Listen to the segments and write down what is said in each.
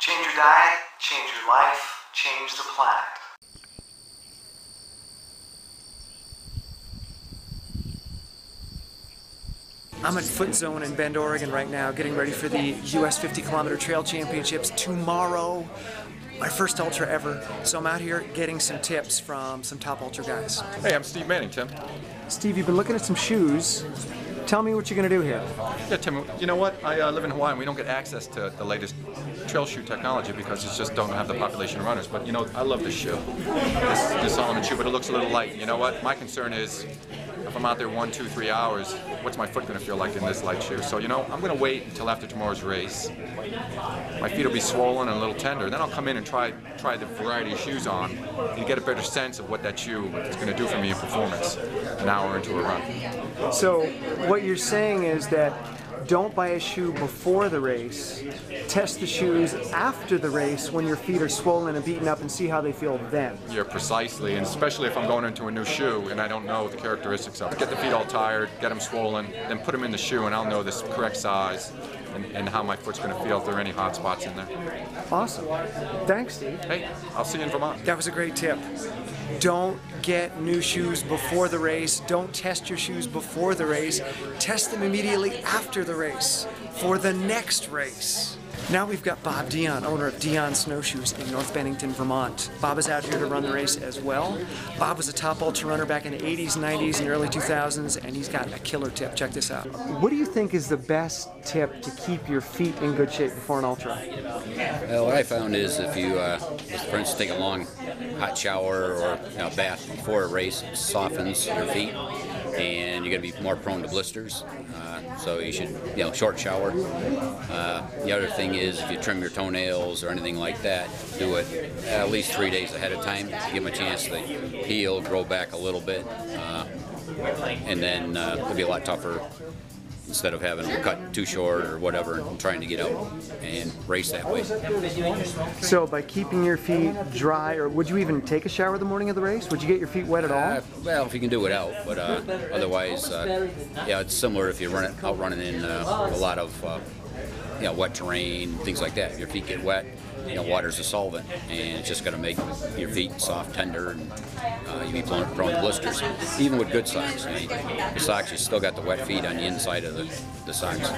Change your diet, change your life, change the planet. I'm at FootZone in Bend, Oregon right now, getting ready for the US 50-kilometer Trail Championships tomorrow. My first ultra ever, so I'm out here getting some tips from some top ultra guys. Hey, I'm Steve Manning, Tim. Steve, you've been looking at some shoes. Tell me what you're going to do here. Yeah, Tim, you know what? I live in Hawaii and we don't get access to the latest trail shoe technology because it just don't have the population of runners. But, you know, I love this shoe, this Solomon shoe, but it looks a little light. You know what? My concern is if I'm out there 1, 2, 3 hours, what's my foot going to feel like in this light shoe? So, you know, I'm going to wait until after tomorrow's race. My feet will be swollen and a little tender. Then I'll come in and try the variety of shoes on and get a better sense of what that shoe is going to do for me in performance an hour into a run. So what you're saying is that don't buy a shoe before the race. Test the shoes after the race when your feet are swollen and beaten up and see how they feel then. Yeah, precisely, and especially if I'm going into a new shoe and I don't know the characteristics of it. Get the feet all tired, get them swollen, then put them in the shoe and I'll know the correct size and how my foot's going to feel if there are any hot spots in there. Awesome. Thanks, Steve. Hey, I'll see you in Vermont. That was a great tip. Don't get new shoes before the race. Don't test your shoes before the race. Test them immediately after the race for the next race. Now we've got Bob Dion, owner of Dion Snowshoes in North Bennington, Vermont. Bob is out here to run the race as well. Bob was a top ultra runner back in the 80s, 90s, and early 2000s, and he's got a killer tip. Check this out. What do you think is the best tip to keep your feet in good shape before an ultra? Well, what I found is if you, for instance, take a long hot shower or bath before a race, it softens your feet, and you're going to be more prone to blisters. So you should, short shower. The other thing is if you trim your toenails or anything like that, do it at least 3 days ahead of time to give them a chance to heal, grow back a little bit, and then it'll be a lot tougher instead of having them cut too short or whatever and trying to get out and race that way. So by keeping your feet dry, or would you even take a shower the morning of the race? Would you get your feet wet at all? Well, if you can do it out, but otherwise, it's similar if you're out running in a lot of wet terrain, things like that. If your feet get wet, water's a solvent, and it's just going to make your feet soft, tender, and you'll be prone to blisters. Even with good socks. The socks, you still got the wet feet on the inside of the socks.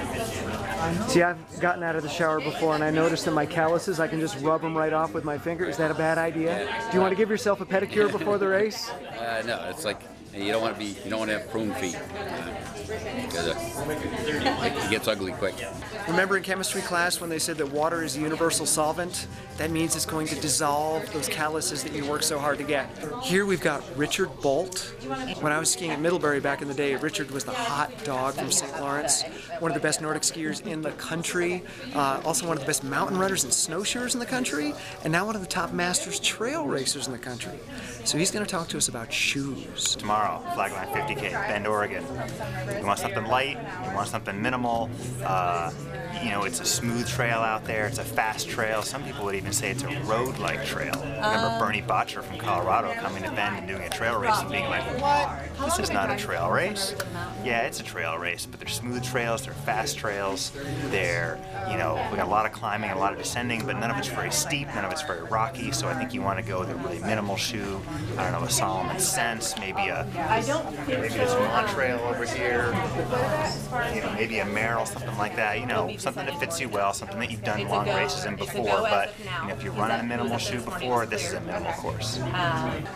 See, I've gotten out of the shower before, and I noticed that my calluses, I can just rub them right off with my finger. Is that a bad idea? Do you want to give yourself a pedicure before the race? No, it's like you don't want to have prune feet. Because it gets ugly quick. Remember in chemistry class when they said that water is a universal solvent? That means it's going to dissolve those calluses that you work so hard to get. Here we've got Richard Bolt. When I was skiing at Middlebury back in the day, Richard was the hot dog from St. Lawrence, one of the best Nordic skiers in the country, also one of the best mountain runners and snowshoers in the country, and now one of the top masters trail racers in the country. So he's going to talk to us about shoes. Tomorrow, Flagline 50K, Bend, Oregon. You want something light, you want something minimal, it's a smooth trail out there, it's a fast trail. Some people would even say it's a road-like trail. Remember Bernie Botcher from Colorado coming to Bend and doing a trail race and being like, what? This is not a trail race. Yeah, it's a trail race, but they're smooth trails, they're fast trails, they're, we got a lot of climbing, a lot of descending, but none of it's very steep, none of it's very rocky, so I think you want to go with a really minimal shoe, I don't know, a Solomon Sense, maybe this Montrail over here, maybe a Merrill, something like that, something that fits you well, something that you've done long races in before, but if you're running a minimal shoe before, this is a minimal course.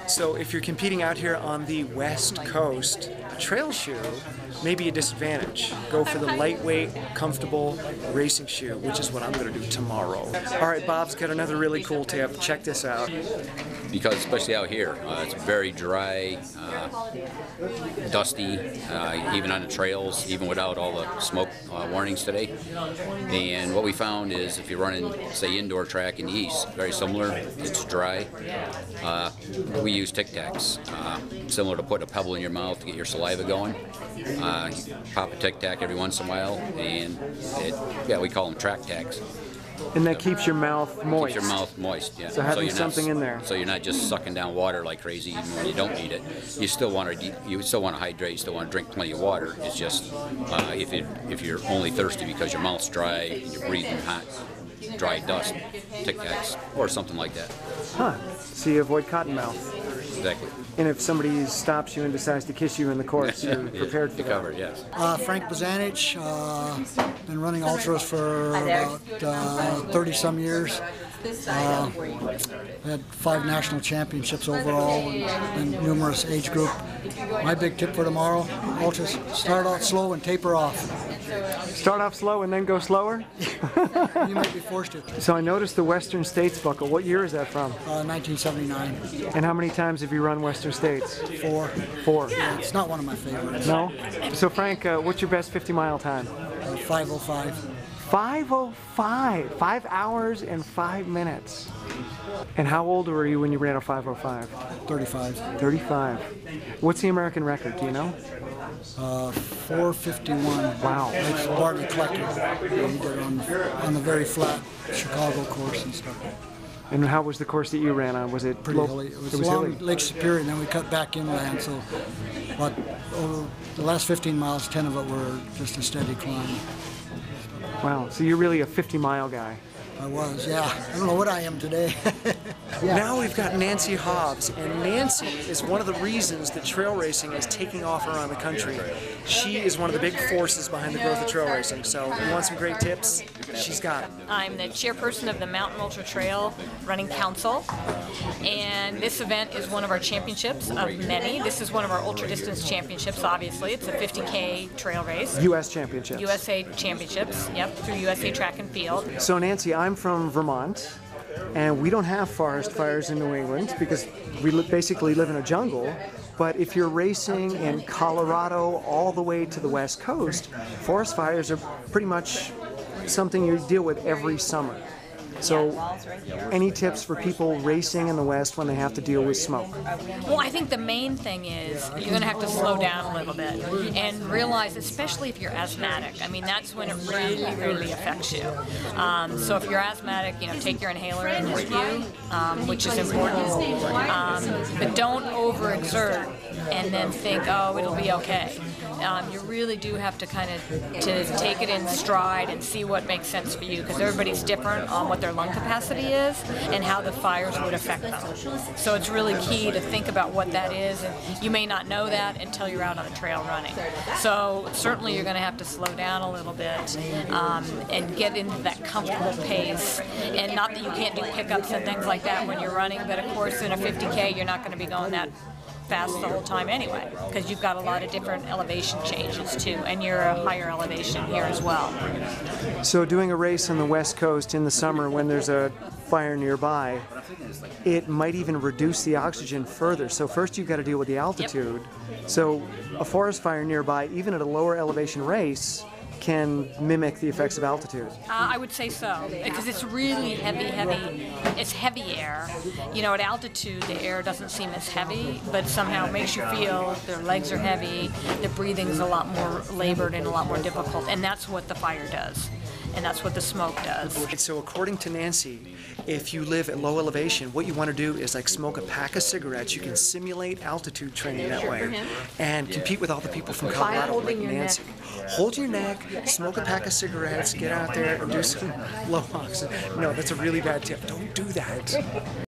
So if you're competing out here on the West Coast, a trail shoe may be a disadvantage. Go for the lightweight, comfortable racing shoe, which is what I'm going to do tomorrow. All right, Bob's got another really cool tip. Check this out. Because especially out here, it's very dry, dusty, even on the trails, even without all the smoke warnings today. And what we found is if you're running, say, indoor track in the east, very similar, it's dry. We use Tic Tacs, similar to putting a pebble in your mouth to get your saliva going. You pop a Tic Tac every once in a while, and we call them track tacs. And that keeps your mouth moist. Keeps your mouth moist, yeah. So having something in there. So you're not just sucking down water like crazy even when you don't need it. You still want to hydrate. You still want to drink plenty of water. It's just if you're only thirsty because your mouth's dry and you're breathing hot dry dust, Tic Tacs, or something like that. Huh. So you avoid cottonmouth. Exactly. And if somebody stops you and decides to kiss you in the course, you're prepared for You're that. covered, yes. Frank Bazanich, been running ultras for about 30-some years. Had 5 national championships overall in numerous age group. My big tip for tomorrow, ultras, start out slow and taper off. Start off slow and then go slower? You might be forced to. So I noticed the Western States buckle. What year is that from? 1979. And how many times have you run Western States? 4. 4. Yeah, it's not one of my favorites. No? So Frank, what's your best 50-mile time? 5:05. 5:05. 5 hours and 5 minutes. And how old were you when you ran a 5:05? 35. 35. What's the American record? Do you know? 4:51. Wow. That's Bartley Collector. He did it on the very flat Chicago course and stuff. And how was the course that you ran on? Was it Pretty hilly. It was along hilly? Lake Superior, and then we cut back inland. So, but over the last 15 miles, 10 of it were just a steady climb. Wow. So you're really a 50-mile guy. I was, yeah. I don't know what I am today. Now we've got Nancy Hobbs, and Nancy is one of the reasons that trail racing is taking off around the country. She is one of the big forces behind the growth of trail racing, so you want some great tips? She's got it. I'm the chairperson of the Mountain Ultra Trail Running Council, and this event is one of our championships of many. This is one of our ultra distance championships, obviously. It's a 50K trail race. U.S. Championships. USA Championships, yep, through USA Track and Field. So Nancy, I'm from Vermont, and we don't have forest fires in New England because we basically live in a jungle. But if you're racing in Colorado all the way to the West Coast, forest fires are pretty much something you deal with every summer. So, any tips for people racing in the West when they have to deal with smoke? Well, I think the main thing is you're going to have to slow down a little bit and realize, especially if you're asthmatic, I mean, that's when it really, really affects you. So if you're asthmatic, you know, take your inhaler in with you, which is important. But don't overexert and then think, oh, it'll be okay. You really do have to kind of take it in stride and see what makes sense for you, because everybody's different on what their lung capacity is and how the fires would affect them. So it's really key to think about what that is, and you may not know that until you're out on the trail running. So certainly you're going to have to slow down a little bit and get into that comfortable pace. And not that you can't do pickups and things like that when you're running, but of course in a 50K you're not going to be going that fast the whole time anyway, because you've got a lot of different elevation changes too, and you're a higher elevation here as well. So doing a race on the West Coast in the summer when there's a fire nearby, it might even reduce the oxygen further. So first you've got to deal with the altitude. Yep. So a forest fire nearby, even at a lower elevation race, can mimic the effects of altitude. I would say so, because it's really heavy. It's heavy air. You know, at altitude, the air doesn't seem as heavy, but somehow it makes you feel their legs are heavy, the breathing's a lot more labored and a lot more difficult, and that's what the fire does. And that's what the smoke does. So according to Nancy, if you live at low elevation, what you want to do is like smoke a pack of cigarettes. You can simulate altitude training that way and compete with all the people from Colorado like Nancy. Hold your neck, smoke a pack of cigarettes, get out there and do some low oxygen. No, that's a really bad tip. Don't do that.